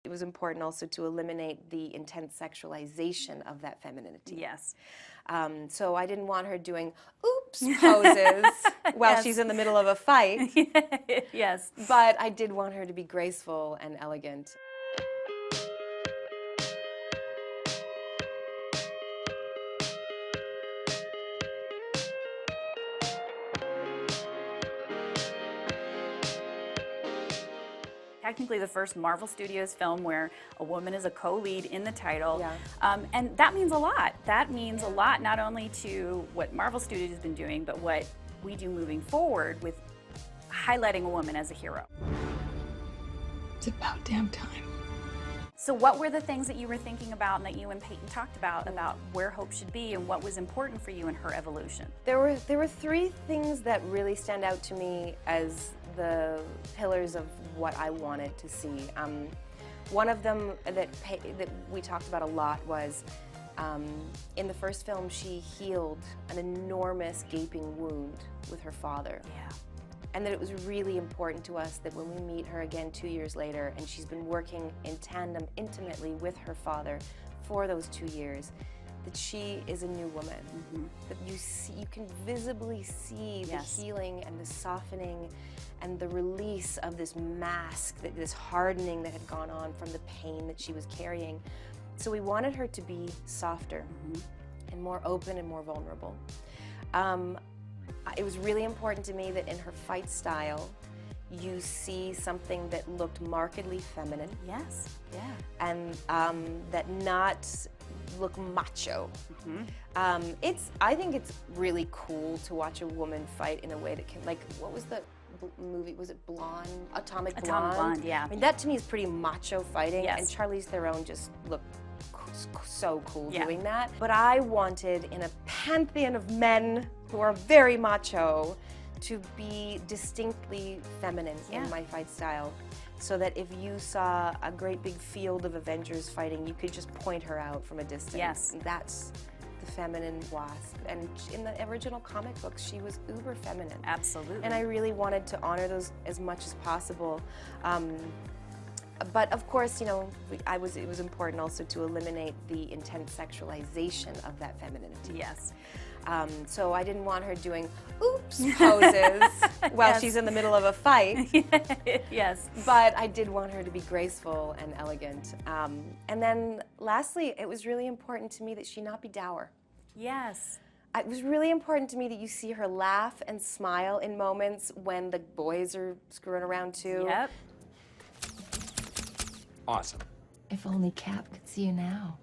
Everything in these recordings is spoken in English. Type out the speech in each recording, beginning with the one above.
It was important also to eliminate the intense sexualization of that femininity. Yes. So I didn't want her doing oops poses while Yes. she's in the middle of a fight. Yes. But I did want her to be graceful and elegant. Technically the first Marvel Studios film where a woman is a co-lead in the title. Yeah. And that means a lot. That means a lot not only to what Marvel Studios has been doing, but what we do moving forward with highlighting a woman as a hero. It's about damn time. So what were the things that you were thinking about and that you and Peyton talked about where Hope should be and what was important for you in her evolution? There were three things that really stand out to me as the pillars of what I wanted to see. One of them that we talked about a lot was in the first film she healed an enormous gaping wound with her father. Yeah. And that it was really important to us that when we meet her again 2 years later, and she's been working in tandem intimately with her father for those 2 years, that she is a new woman. Mm-hmm. That you can visibly see the Yes. healing and the softening and the release of this mask, this hardening that had gone on from the pain that she was carrying. So we wanted her to be softer and more open and more vulnerable. It was really important to me that in her fight style, you see something that looked markedly feminine. Yes. Yeah. And that not look macho. I think it's really cool to watch a woman fight in a way that can, like, what was the movie, was it Blonde? Atomic Blonde? Atomic Blonde, yeah. I mean, that to me is pretty macho fighting, Yes. and Charlize Theron just looked so cool Yeah. doing that. But I wanted, in a pantheon of men who are very macho, to be distinctly feminine in my fight style, so that if you saw a great big field of Avengers fighting, you could just point her out from a distance. Yes. That's the feminine Wasp. And in the original comic books, she was uber feminine. Absolutely. And I really wanted to honor those as much as possible. But of course, you know, it was important also to eliminate the intense sexualization of that femininity. Yes. So I didn't want her doing oops poses while Yes. she's in the middle of a fight. Yes. But I did want her to be graceful and elegant. And then lastly, it was really important to me that she not be dour. Yes. It was really important to me that you see her laugh and smile in moments when the boys are screwing around too. Yep. Awesome. If only Cap could see you now.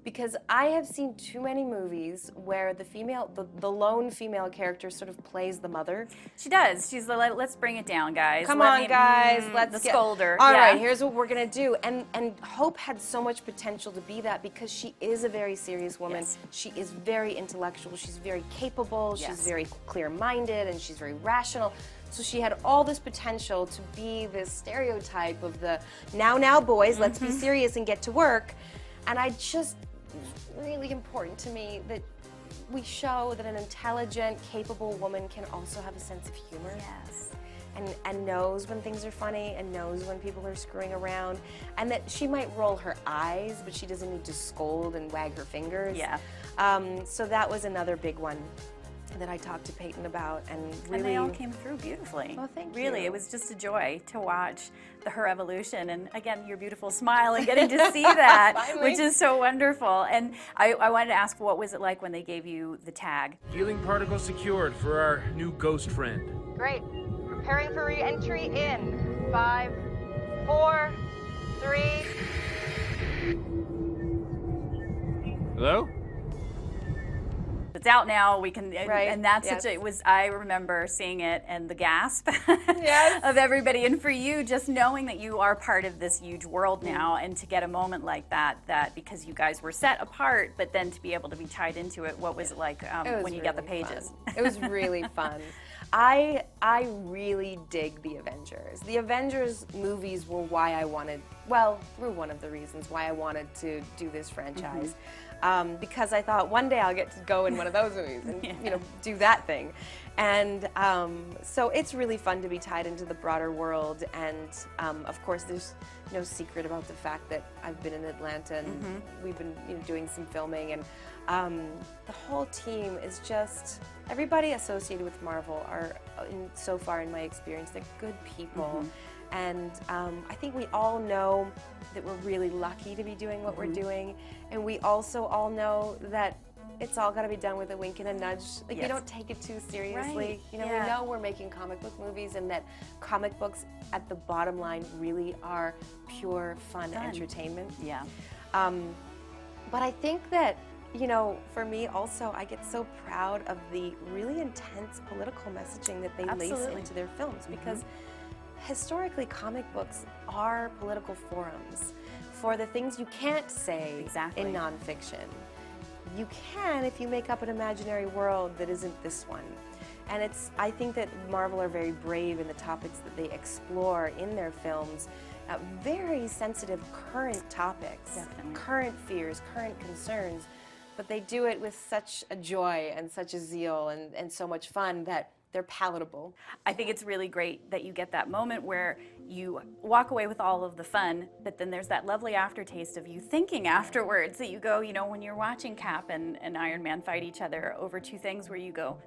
Because I have seen too many movies where the lone female character sort of plays the mother. She does. She's the let's bring it down, guys. Come on, guys, let's the get scolder. All yeah. right, here's what we're gonna do. And Hope had so much potential to be that because she is a very serious woman. Yes. She is very intellectual. She's very capable. Yes. She's very clear-minded, and she's very rational. So she had all this potential to be this stereotype of the now boys, let's be serious and get to work. And it was really important to me that we show that an intelligent, capable woman can also have a sense of humor. Yes. And knows when things are funny and knows when people are screwing around, and that she might roll her eyes, but she doesn't need to scold and wag her fingers. Yeah. So that was another big one that I talked to Peyton about, and really. And they all came through beautifully. Well, thank Really, you. it was just a joy to watch her evolution, and again, your beautiful smile and getting to see that, Finally. which is so wonderful. And I wanted to ask, what was it like when they gave you the tag? Healing particle secured for our new ghost friend. Great. Preparing for re-entry in 5, 4, 3. Hello? It's out now. We can, Right, and that's yes. such a, it was. I remember seeing it and the gasp Yes. of everybody, and for you, just knowing that you are part of this huge world now, and to get a moment like that because you guys were set apart, but then to be able to be tied into it. What was it like It was when you got the really pages? fun. It was really fun. I really dig the Avengers. The Avengers movies were why I wanted well, through one of the reasons why I wanted to do this franchise. Because I thought one day I'll get to go in one of those movies and you know, do that thing. And so it's really fun to be tied into the broader world. And of course, there's no secret about the fact that I've been in Atlanta and we've been doing some filming. And the whole team is just, everybody associated with Marvel are, so far in my experience, they're good people. And I think we all know that we're really lucky to be doing what we're doing. And we also all know that it's all got to be done with a wink and a nudge. Like, we don't take it too seriously. You know, we know we're making comic book movies and that comic books at the bottom line really are pure fun entertainment. But I think that, you know, for me also, I get so proud of the really intense political messaging that they lace into their films, because historically, comic books are political forums for the things you can't say in nonfiction. You can if you make up an imaginary world that isn't this one. And I think that Marvel are very brave in the topics that they explore in their films, very sensitive current topics, current fears, current concerns, but they do it with such a joy and such a zeal and so much fun that they're palatable. I think it's really great that you get that moment where you walk away with all of the fun, but then there's that lovely aftertaste of you thinking afterwards that you go, you know, when you're watching Cap and Iron Man fight each other over two things where you go,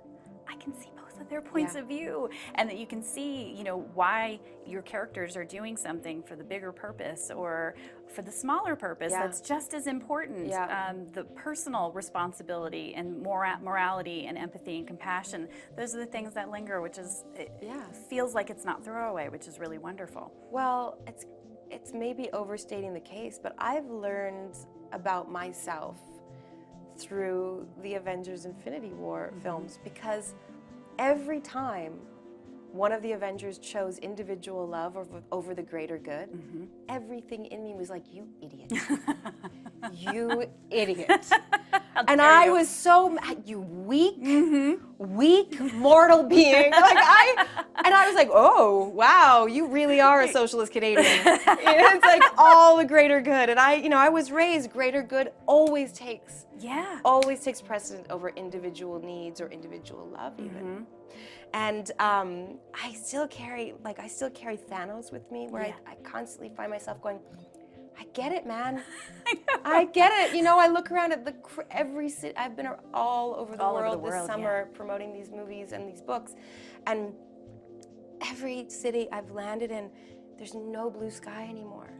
I can see both of their points of view, and that you can see, you know, why your characters are doing something for the bigger purpose or for the smaller purpose that's just as important. The personal responsibility and morality and empathy and compassion, those are the things that linger, which is, it feels like it's not throwaway, which is really wonderful. Well, it's maybe overstating the case, but I've learned about myself through the Avengers Infinity War films, because every time one of the Avengers chose individual love over the greater good, everything in me was like, you idiot. You idiot. And I was so mad, you weak, weak mortal being. And I was like, oh, wow, you really are a socialist Canadian. It's like all the greater good. And I was raised, greater good always takes precedent over individual needs or individual love even. And I still carry Thanos with me, where I constantly find myself going, I get it, man. I get it. You know, I look around at every city. I've been all over the world this summer promoting these movies and these books. And every city I've landed in, there's no blue sky anymore.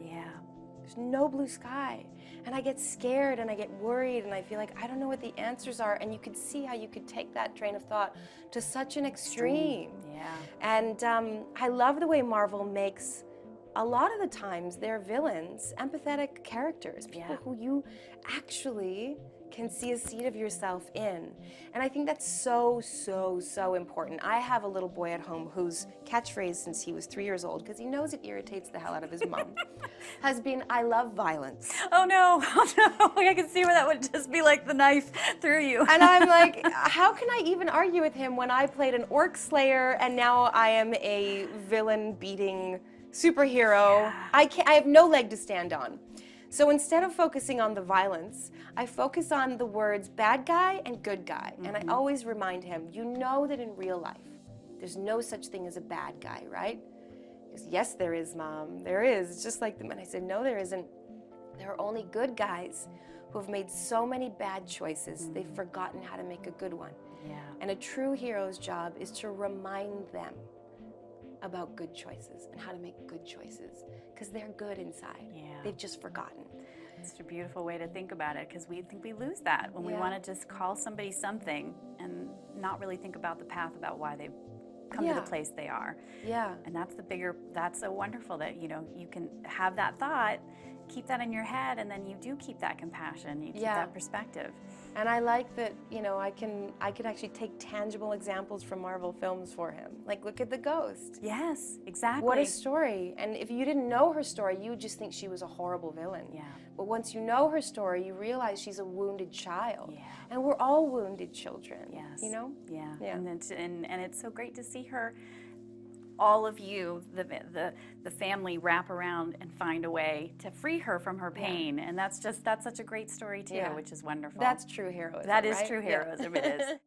There's no blue sky. And I get scared and I get worried and I feel like I don't know what the answers are. And you could see how you could take that train of thought to such an extreme. And I love the way Marvel makes, a lot of the times, their villains empathetic characters, people who you actually can see a seed of yourself in. And I think that's so, so, so important. I have a little boy at home whose catchphrase since he was 3 years old, because he knows it irritates the hell out of his mom, has been, I love violence. Oh no, I can see where that would just be like the knife through you. And I'm like, how can I even argue with him when I played an orc slayer and now I am a villain beating superhero? I have no leg to stand on. So instead of focusing on the violence, I focus on the words bad guy and good guy. And I always remind him, you know that in real life, there's no such thing as a bad guy, right? Because yes, there is, Mom. There is. It's just like them. And I said, no, there isn't. There are only good guys who have made so many bad choices, they've forgotten how to make a good one. And a true hero's job is to remind them about good choices and how to make good choices, because they're good inside. They've just forgotten. It's a beautiful way to think about it, because we think we lose that when we want to just call somebody something and not really think about the path about why they've come to the place they are. And that's so wonderful that, you know, you can have that thought, keep that in your head, and then you do keep that compassion, you keep that perspective. And I like that, you know, I could actually take tangible examples from Marvel films for him. Like, look at the Ghost. Yes, exactly. What a story. And if you didn't know her story, you would just think she was a horrible villain. But once you know her story, you realize she's a wounded child. And we're all wounded children. You know? And it's so great to see her all of you, the family, wrap around and find a way to free her from her pain. And that's such a great story too, which is wonderful. That's true heroism. That is right? true Yeah. heroism. It is.